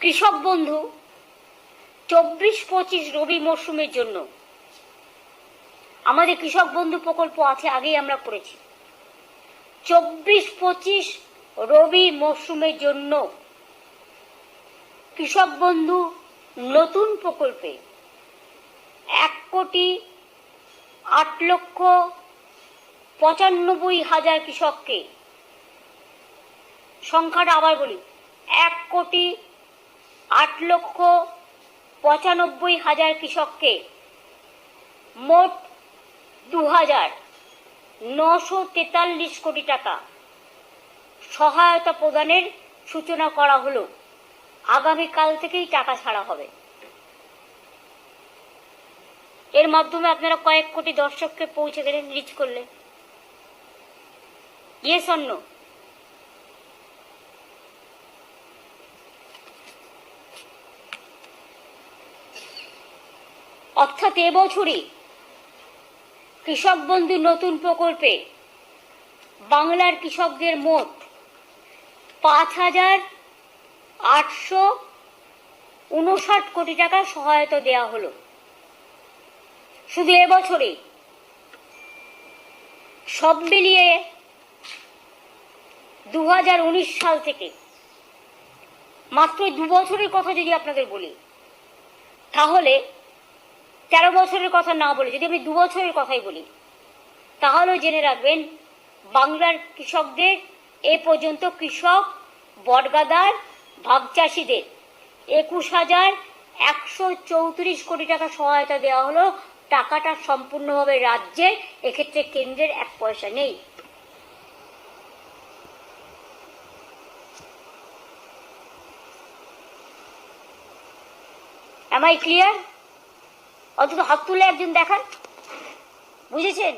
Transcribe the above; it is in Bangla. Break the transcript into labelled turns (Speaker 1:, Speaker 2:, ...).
Speaker 1: কৃষক বন্ধু 24-25 রবি মরশুমের জন্য আমাদের কৃষক বন্ধু প্রকল্প আছে, আগেই আমরা করেছি। 24-25 রবি মরশুমের জন্য কৃষক বন্ধু নতুন প্রকল্পে 1,08,95,000 কৃষককে, সংখ্যাটা আবার বলি, 1,08,95,000 কৃষককে মোট 2,943 কোটি টাকা সহায়তা প্রদানের সূচনা করা হলো। আগামীকাল থেকেই টাকা ছাড়া হবে। এর মাধ্যমে আপনারা কয়েক কোটি দর্শককে পৌঁছে গেলেন, রিচ করলেন। Yes or no? অর্থাৎ এবছরই কৃষক বন্ধু নতুন প্রকল্পে বাংলার কৃষকদের মোট 5,859 কোটি টাকা সহায়তা দেওয়া হলো। শুধু এবছরে সব মিলিয়ে 2019 সাল থেকে, মাত্র 2 বছরের কথা যদি আপনাদের বলি, তাহলে 13 বছরের কথা না বলে যদি আমি 2 বছরের কথাই বলি, তাহলেও জেনে রাখবেন বাংলার কৃষকদের এ পর্যন্ত কৃষক, বটগাদার, ভাগচাষীদের 21,134 কোটি টাকা সহায়তা দেওয়া হলো। টাকাটা সম্পূর্ণভাবে রাজ্যে, এক্ষেত্রে কেন্দ্রের 1 পয়সা নেই। Am I clear? অন্তত হাত তুলে একজন দেখান, বুঝেছেন?